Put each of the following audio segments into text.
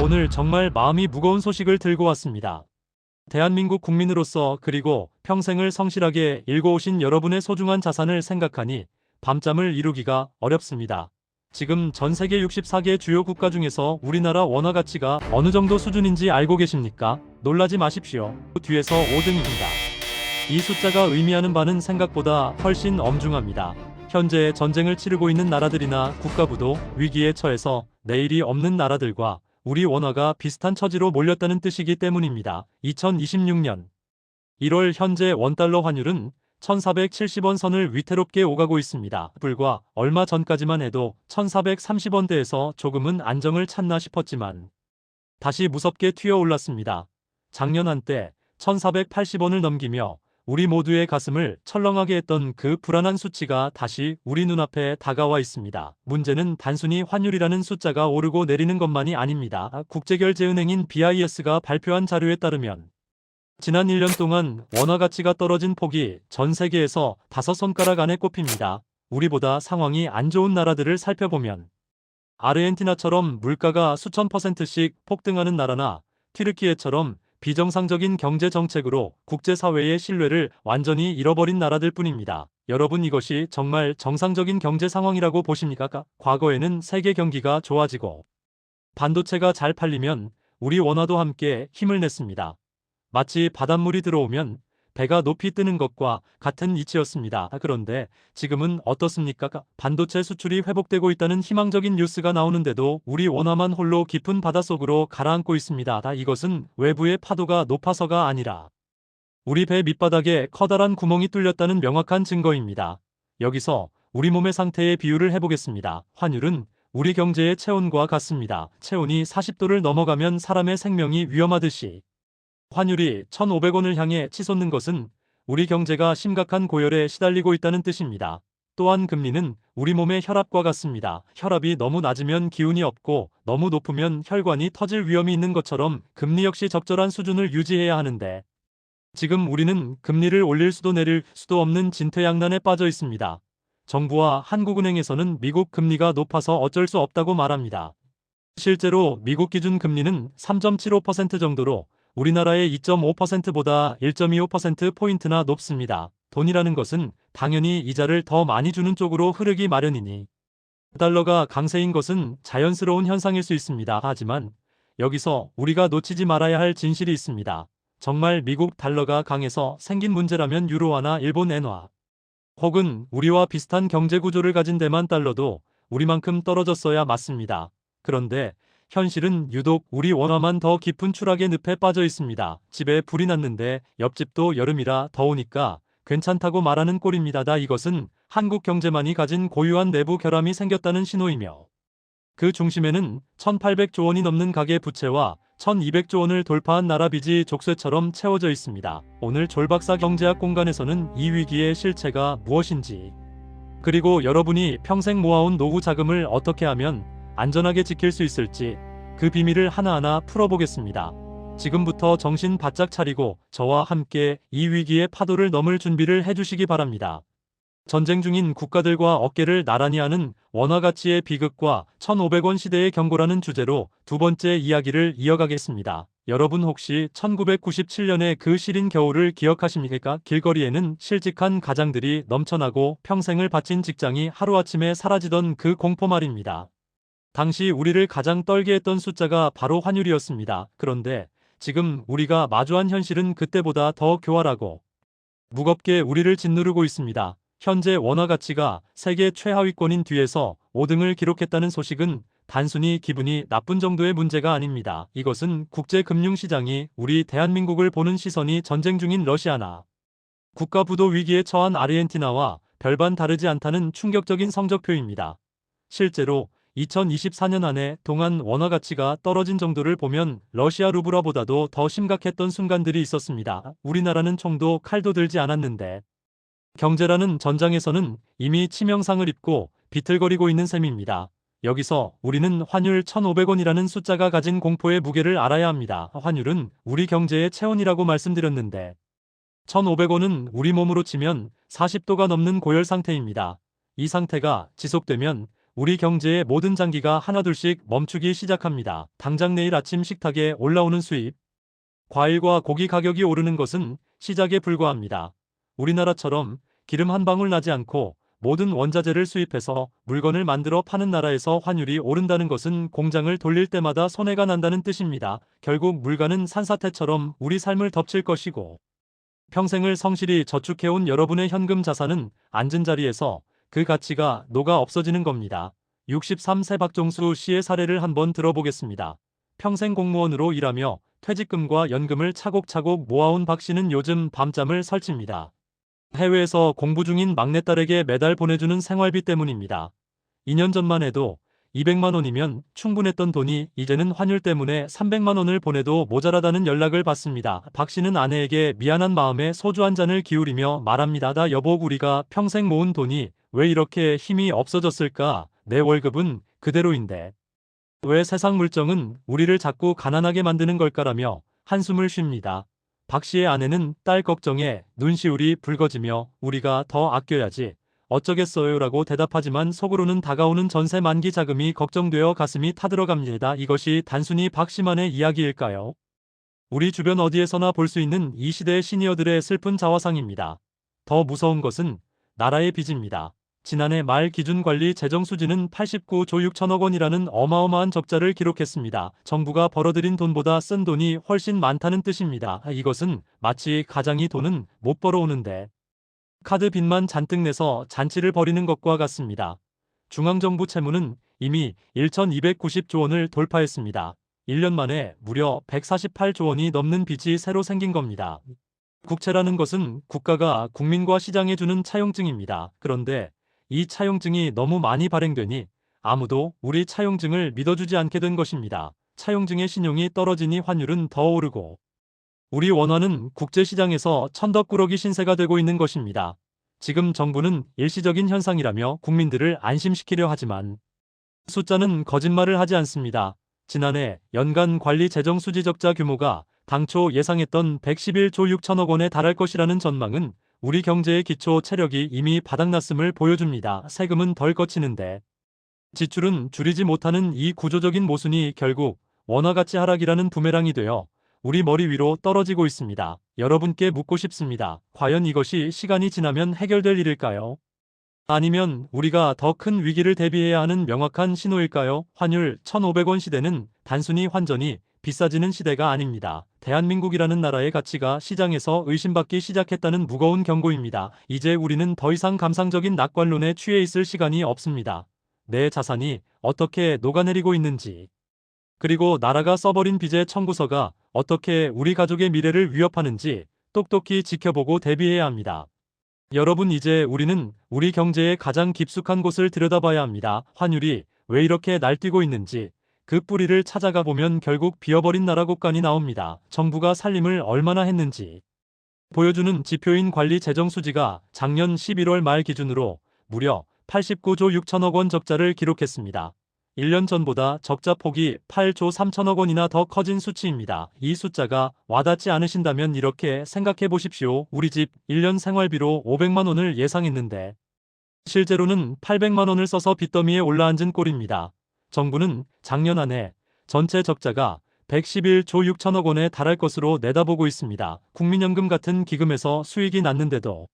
오늘 정말 마음이 무거운 소식을 들고 왔습니다. 대한민국 국민으로서 그리고 평생을 성실하게 일궈오신 여러분의 소중한 자산을 생각하니 밤잠을 이루기가 어렵습니다. 지금 전 세계 64개 주요 국가 중에서 우리나라 원화 가치가 어느 정도 수준인지 알고 계십니까? 놀라지 마십시오. 뒤에서 5등입니다. 이 숫자가 의미하는 바는 생각보다 훨씬 엄중합니다. 현재 전쟁을 치르고 있는 나라들이나 국가부도 위기에 처해서 내일이 없는 나라들과 우리 원화가 비슷한 처지로 몰렸다는 뜻이기 때문입니다. 2026년 1월 현재 원달러 환율은 1470원 선을 위태롭게 오가고 있습니다. 불과 얼마 전까지만 해도 1430원대에서 조금은 안정을 찾나 싶었지만 다시 무섭게 튀어올랐습니다. 작년 한때 1480원을 넘기며 우리 모두의 가슴을 철렁하게 했던 그 불안한 수치가 다시 우리 눈앞에 다가와 있습니다. 문제는 단순히 환율이라는 숫자가 오르고 내리는 것만이 아닙니다. 국제결제은행인 BIS가 발표한 자료에 따르면 지난 1년 동안 원화 가치가 떨어진 폭이 전 세계에서 5손가락 안에 꼽힙니다. 우리보다 상황이 안 좋은 나라들을 살펴보면 아르헨티나처럼 물가가 수천 %씩 폭등하는 나라나 튀르키예처럼 비정상적인 경제 정책으로 국제사회의 신뢰를 완전히 잃어버린 나라들 뿐입니다. 여러분, 이것이 정말 정상적인 경제 상황이라고 보십니까? 과거에는 세계 경기가 좋아지고 반도체가 잘 팔리면 우리 원화도 함께 힘을 냈습니다. 마치 바닷물이 들어오면 배가 높이 뜨는 것과 같은 이치였습니다. 그런데 지금은 어떻습니까? 반도체 수출이 회복되고 있다는 희망적인 뉴스가 나오는데도 우리 원화만 홀로 깊은 바닷속으로 가라앉고 있습니다. 이것은 외부의 파도가 높아서가 아니라 우리 배 밑바닥에 커다란 구멍이 뚫렸다는 명확한 증거입니다. 여기서 우리 몸의 상태의 비유를 해보겠습니다. 환율은 우리 경제의 체온과 같습니다. 체온이 40도를 넘어가면 사람의 생명이 위험하듯이 환율이 1,500원을 향해 치솟는 것은 우리 경제가 심각한 고열에 시달리고 있다는 뜻입니다. 또한 금리는 우리 몸의 혈압과 같습니다. 혈압이 너무 낮으면 기운이 없고 너무 높으면 혈관이 터질 위험이 있는 것처럼 금리 역시 적절한 수준을 유지해야 하는데 지금 우리는 금리를 올릴 수도 내릴 수도 없는 진퇴양난에 빠져 있습니다. 정부와 한국은행에서는 미국 금리가 높아서 어쩔 수 없다고 말합니다. 실제로 미국 기준 금리는 3.75% 정도로 우리나라의 2.5%보다 1.25%포인트나 높습니다. 돈이라는 것은 당연히 이자를 더 많이 주는 쪽으로 흐르기 마련이니 달러가 강세인 것은 자연스러운 현상일 수 있습니다. 하지만 여기서 우리가 놓치지 말아야 할 진실이 있습니다. 정말 미국 달러가 강해서 생긴 문제라면 유로화나 일본 엔화 혹은 우리와 비슷한 경제 구조를 가진 대만 달러도 우리만큼 떨어졌어야 맞습니다. 그런데 현실은 유독 우리 원화만 더 깊은 추락의 늪에 빠져 있습니다. 집에 불이 났는데 옆집도 여름이라 더우니까 괜찮다고 말하는 꼴입니다. 이것은 한국 경제만이 가진 고유한 내부 결함이 생겼다는 신호이며 그 중심에는 1,800조 원이 넘는 가계 부채와 1,200조 원을 돌파한 나라 빚이 족쇄처럼 채워져 있습니다. 오늘 졸박사 경제학 공간에서는 이 위기의 실체가 무엇인지 그리고 여러분이 평생 모아온 노후 자금을 어떻게 하면 안전하게 지킬 수 있을지 그 비밀을 하나하나 풀어보겠습니다. 지금부터 정신 바짝 차리고 저와 함께 이 위기의 파도를 넘을 준비를 해주시기 바랍니다. 전쟁 중인 국가들과 어깨를 나란히 하는 원화 가치의 비극과 1,500원 시대의 경고라는 주제로 두 번째 이야기를 이어가겠습니다. 여러분 혹시 1997년의 그 시린 겨울을 기억하십니까? 길거리에는 실직한 가장들이 넘쳐나고 평생을 바친 직장이 하루아침에 사라지던 그 공포 말입니다. 당시 우리를 가장 떨게 했던 숫자가 바로 환율이었습니다. 그런데 지금 우리가 마주한 현실은 그때보다 더 교활하고 무겁게 우리를 짓누르고 있습니다. 현재 원화 가치가 세계 최하위권인 뒤에서 5등을 기록했다는 소식은 단순히 기분이 나쁜 정도의 문제가 아닙니다. 이것은 국제금융시장이 우리 대한민국을 보는 시선이 전쟁 중인 러시아나 국가 부도 위기에 처한 아르헨티나와 별반 다르지 않다는 충격적인 성적표입니다. 실제로 2024년 안에 동안 원화 가치가 떨어진 정도를 보면 러시아 루블화보다도 더 심각했던 순간들이 있었습니다. 우리나라는 총도 칼도 들지 않았는데 경제라는 전장에서는 이미 치명상을 입고 비틀거리고 있는 셈입니다. 여기서 우리는 환율 1,500원이라는 숫자가 가진 공포의 무게를 알아야 합니다. 환율은 우리 경제의 체온이라고 말씀드렸는데 1,500원은 우리 몸으로 치면 40도가 넘는 고열 상태입니다. 이 상태가 지속되면 우리 경제의 모든 장기가 하나둘씩 멈추기 시작합니다. 당장 내일 아침 식탁에 올라오는 수입, 과일과 고기 가격이 오르는 것은 시작에 불과합니다. 우리나라처럼 기름 한 방울 나지 않고 모든 원자재를 수입해서 물건을 만들어 파는 나라에서 환율이 오른다는 것은 공장을 돌릴 때마다 손해가 난다는 뜻입니다. 결국 물가는 산사태처럼 우리 삶을 덮칠 것이고, 평생을 성실히 저축해온 여러분의 현금 자산은 앉은 자리에서 그 가치가 녹아 없어지는 겁니다. 63세 박종수 씨의 사례를 한번 들어보겠습니다. 평생 공무원으로 일하며 퇴직금과 연금을 차곡차곡 모아온 박 씨는 요즘 밤잠을 설칩니다. 해외에서 공부 중인 막내딸에게 매달 보내주는 생활비 때문입니다. 2년 전만 해도 200만 원이면 충분했던 돈이 이제는 환율 때문에 300만 원을 보내도 모자라다는 연락을 받습니다. 박 씨는 아내에게 미안한 마음에 소주 한 잔을 기울이며 말합니다. 나 여보, 우리가 평생 모은 돈이 왜 이렇게 힘이 없어졌을까? 내 월급은 그대로인데 왜 세상 물정은 우리를 자꾸 가난하게 만드는 걸까라며 한숨을 쉽니다. 박 씨의 아내는 딸 걱정에 눈시울이 붉어지며 우리가 더 아껴야지 어쩌겠어요라고 대답하지만 속으로는 다가오는 전세 만기 자금이 걱정되어 가슴이 타들어갑니다. 이것이 단순히 박 씨만의 이야기일까요? 우리 주변 어디에서나 볼 수 있는 이 시대의 시니어들의 슬픈 자화상입니다. 더 무서운 것은 나라의 빚입니다. 지난해 말 기준 관리 재정 수지는 89조 6천억 원이라는 어마어마한 적자를 기록했습니다. 정부가 벌어들인 돈보다 쓴 돈이 훨씬 많다는 뜻입니다. 이것은 마치 가장이 돈은 못 벌어오는데 카드 빚만 잔뜩 내서 잔치를 벌이는 것과 같습니다. 중앙정부 채무는 이미 1,290조 원을 돌파했습니다. 1년 만에 무려 148조 원이 넘는 빚이 새로 생긴 겁니다. 국채라는 것은 국가가 국민과 시장에 주는 차용증입니다. 그런데 이 차용증이 너무 많이 발행되니 아무도 우리 차용증을 믿어주지 않게 된 것입니다. 차용증의 신용이 떨어지니 환율은 더 오르고 우리 원화는 국제시장에서 천덕꾸러기 신세가 되고 있는 것입니다. 지금 정부는 일시적인 현상이라며 국민들을 안심시키려 하지만 숫자는 거짓말을 하지 않습니다. 지난해 연간 관리 재정 수지 적자 규모가 당초 예상했던 111조 6천억 원에 달할 것이라는 전망은 우리 경제의 기초 체력이 이미 바닥났음을 보여줍니다. 세금은 덜 걷히는데 지출은 줄이지 못하는 이 구조적인 모순이 결국 원화 가치 하락이라는 부메랑이 되어 우리 머리 위로 떨어지고 있습니다. 여러분께 묻고 싶습니다. 과연 이것이 시간이 지나면 해결될 일일까요? 아니면 우리가 더 큰 위기를 대비해야 하는 명확한 신호일까요? 환율 1,500원 시대는 단순히 환전이 비싸지는 시대가 아닙니다. 대한민국이라는 나라의 가치가 시장에서 의심받기 시작했다는 무거운 경고입니다. 이제 우리는 더 이상 감상적인 낙관론에 취해 있을 시간이 없습니다. 내 자산이 어떻게 녹아내리고 있는지, 그리고 나라가 써버린 빚의 청구서가 어떻게 우리 가족의 미래를 위협하는지 똑똑히 지켜보고 대비해야 합니다. 여러분, 이제 우리는 우리 경제의 가장 깊숙한 곳을 들여다봐야 합니다. 환율이 왜 이렇게 날뛰고 있는지 그 뿌리를 찾아가 보면 결국 비어버린 나라 곳간이 나옵니다. 정부가 살림을 얼마나 했는지 보여주는 지표인 관리 재정 수지가 작년 11월 말 기준으로 무려 89조 6천억 원 적자를 기록했습니다. 1년 전보다 적자 폭이 8조 3천억 원이나 더 커진 수치입니다. 이 숫자가 와닿지 않으신다면 이렇게 생각해 보십시오. 우리 집 1년 생활비로 500만 원을 예상했는데 실제로는 800만 원을 써서 빚더미에 올라앉은 꼴입니다. 정부는 작년 안에 전체 적자가 111조 6천억 원에 달할 것으로 내다보고 있습니다. 국민연금 같은 기금에서 수익이 났는데도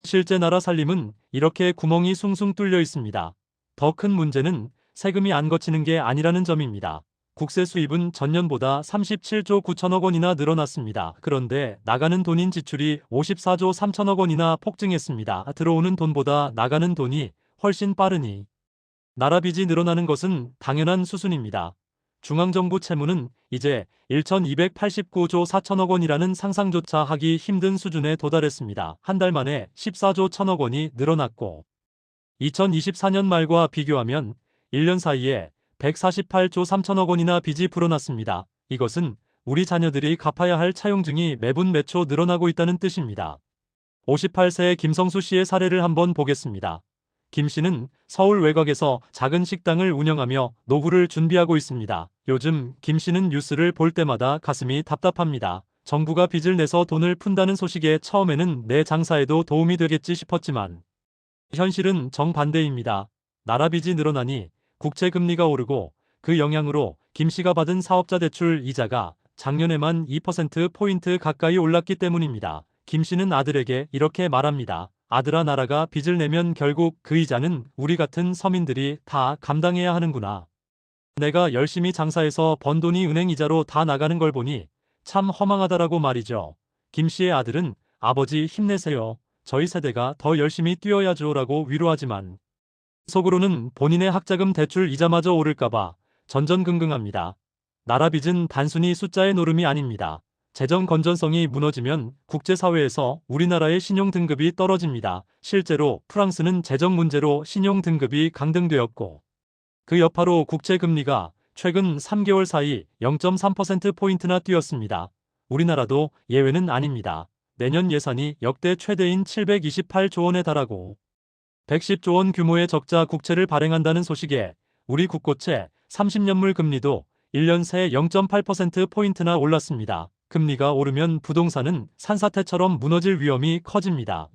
실제 나라 살림은 이렇게 구멍이 숭숭 뚫려 있습니다. 더 큰 문제는 세금이 안 거치는 게 아니라는 점입니다. 국세 수입은 전년보다 37조 9천억 원이나 늘어났습니다. 그런데 나가는 돈인 지출이 54조 3천억 원이나 폭증했습니다. 들어오는 돈보다 나가는 돈이 훨씬 빠르니 나라 빚이 늘어나는 것은 당연한 수순입니다. 중앙정부 채무는 이제 1,289조 4천억 원이라는 상상조차 하기 힘든 수준에 도달했습니다. 한 달 만에 14조 1천억 원이 늘어났고 2024년 말과 비교하면 1년 사이에 148조 3천억 원이나 빚이 불어났습니다. 이것은 우리 자녀들이 갚아야 할 차용증이 매분 매초 늘어나고 있다는 뜻입니다. 58세의 김성수 씨의 사례를 한번 보겠습니다. 김 씨는 서울 외곽에서 작은 식당을 운영하며 노후를 준비하고 있습니다. 요즘 김 씨는 뉴스를 볼 때마다 가슴이 답답합니다. 정부가 빚을 내서 돈을 푼다는 소식에 처음에는 내 장사에도 도움이 되겠지 싶었지만 현실은 정반대입니다. 나라 빚이 늘어나니 국채 금리가 오르고 그 영향으로 김 씨가 받은 사업자 대출 이자가 작년에만 2%포인트 가까이 올랐기 때문입니다. 김 씨는 아들에게 이렇게 말합니다. 아들아, 나라가 빚을 내면 결국 그 이자는 우리 같은 서민들이 다 감당해야 하는구나. 내가 열심히 장사해서 번 돈이 은행 이자로 다 나가는 걸 보니 참 허망하다라고 말이죠. 김 씨의 아들은 아버지 힘내세요. 저희 세대가 더 열심히 뛰어야죠라고 위로하지만 속으로는 본인의 학자금 대출 이자마저 오를까봐 전전긍긍합니다. 나라 빚은 단순히 숫자의 노름이 아닙니다. 재정 건전성이 무너지면 국제사회에서 우리나라의 신용 등급이 떨어집니다. 실제로 프랑스는 재정 문제로 신용 등급이 강등되었고 그 여파로 국채 금리가 최근 3개월 사이 0.3%포인트나 뛰었습니다. 우리나라도 예외는 아닙니다. 내년 예산이 역대 최대인 728조 원에 달하고 110조 원 규모의 적자 국채를 발행한다는 소식에 우리 국고채 30년물 금리도 1년 새 0.8%포인트나 올랐습니다. 금리가 오르면 부동산은 산사태처럼 무너질 위험이 커집니다.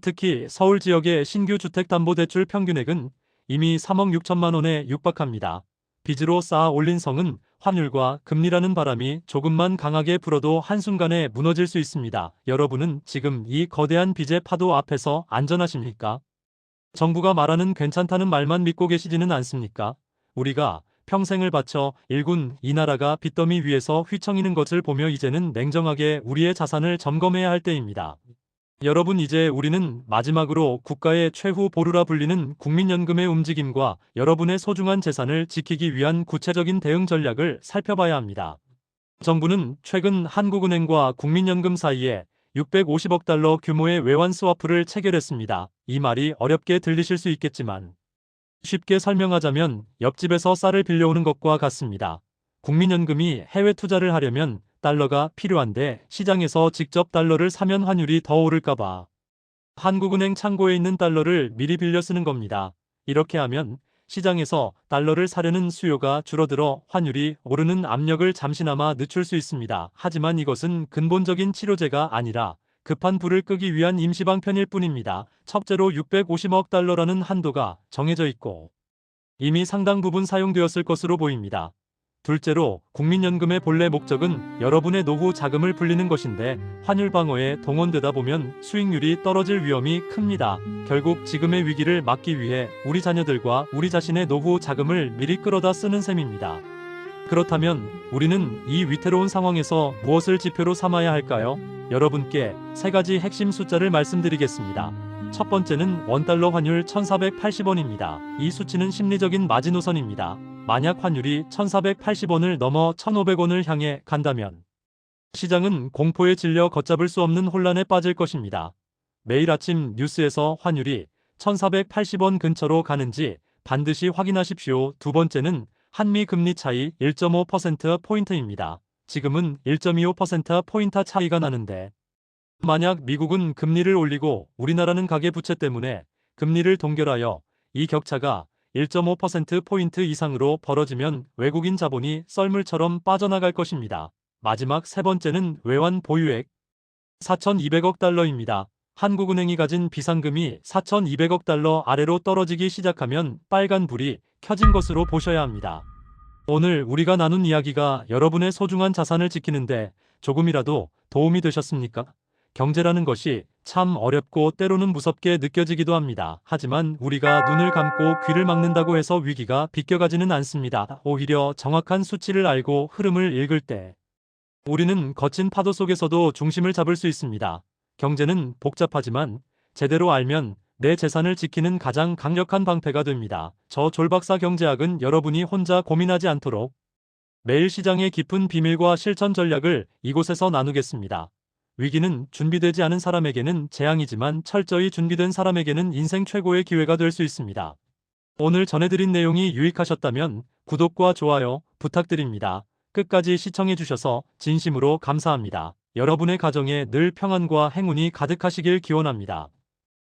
특히 서울 지역의 신규 주택담보대출 평균액은 이미 3억 6천만 원에 육박합니다. 빚으로 쌓아 올린 성은 환율과 금리라는 바람이 조금만 강하게 불어도 한순간에 무너질 수 있습니다. 여러분은 지금 이 거대한 빚의 파도 앞에서 안전하십니까? 정부가 말하는 괜찮다는 말만 믿고 계시지는 않습니까? 우리가 평생을 바쳐 일군 이 나라가 빚더미 위에서 휘청이는 것을 보며 이제는 냉정하게 우리의 자산을 점검해야 할 때입니다. 여러분, 이제 우리는 마지막으로 국가의 최후 보루라 불리는 국민연금의 움직임과 여러분의 소중한 재산을 지키기 위한 구체적인 대응 전략을 살펴봐야 합니다. 정부는 최근 한국은행과 국민연금 사이에 650억 달러 규모의 외환 스와프를 체결했습니다. 이 말이 어렵게 들리실 수 있겠지만 쉽게 설명하자면 옆집에서 쌀을 빌려오는 것과 같습니다. 국민연금이 해외 투자를 하려면 달러가 필요한데 시장에서 직접 달러를 사면 환율이 더 오를까봐 한국은행 창고에 있는 달러를 미리 빌려 쓰는 겁니다. 이렇게 하면 시장에서 달러를 사려는 수요가 줄어들어 환율이 오르는 압력을 잠시나마 늦출 수 있습니다. 하지만 이것은 근본적인 치료제가 아니라 급한 불을 끄기 위한 임시방편일 뿐입니다. 첫째로 650억 달러라는 한도가 정해져 있고 이미 상당 부분 사용되었을 것으로 보입니다. 둘째로 국민연금의 본래 목적은 여러분의 노후 자금을 불리는 것인데 환율 방어에 동원되다 보면 수익률이 떨어질 위험이 큽니다. 결국 지금의 위기를 막기 위해 우리 자녀들과 우리 자신의 노후 자금을 미리 끌어다 쓰는 셈입니다. 그렇다면 우리는 이 위태로운 상황에서 무엇을 지표로 삼아야 할까요? 여러분께 세 가지 핵심 숫자를 말씀드리겠습니다. 첫 번째는 원달러 환율 1480원입니다. 이 수치는 심리적인 마지노선입니다. 만약 환율이 1480원을 넘어 1500원을 향해 간다면 시장은 공포에 질려 걷잡을 수 없는 혼란에 빠질 것입니다. 매일 아침 뉴스에서 환율이 1480원 근처로 가는지 반드시 확인하십시오. 두 번째는 한미 금리 차이 1.5%포인트입니다. 지금은 1.25%포인트 차이가 나는데 만약 미국은 금리를 올리고 우리나라는 가계부채 때문에 금리를 동결하여 이 격차가 1.5%포인트 이상으로 벌어지면 외국인 자본이 썰물처럼 빠져나갈 것입니다. 마지막 세 번째는 외환 보유액 4,200억 달러입니다. 한국은행이 가진 비상금이 4,200억 달러 아래로 떨어지기 시작하면 빨간 불이 켜진 것으로 보셔야 합니다. 오늘 우리가 나눈 이야기가 여러분의 소중한 자산을 지키는데 조금이라도 도움이 되셨습니까? 경제라는 것이 참 어렵고 때로는 무섭게 느껴지기도 합니다. 하지만 우리가 눈을 감고 귀를 막는다고 해서 위기가 비껴가지는 않습니다. 오히려 정확한 수치를 알고 흐름을 읽을 때 우리는 거친 파도 속에서도 중심을 잡을 수 있습니다. 경제는 복잡하지만 제대로 알면 내 재산을 지키는 가장 강력한 방패가 됩니다. 저 졸박사 경제학은 여러분이 혼자 고민하지 않도록 매일 시장의 깊은 비밀과 실천 전략을 이곳에서 나누겠습니다. 위기는 준비되지 않은 사람에게는 재앙이지만 철저히 준비된 사람에게는 인생 최고의 기회가 될 수 있습니다. 오늘 전해드린 내용이 유익하셨다면 구독과 좋아요 부탁드립니다. 끝까지 시청해주셔서 진심으로 감사합니다. 여러분의 가정에 늘 평안과 행운이 가득하시길 기원합니다.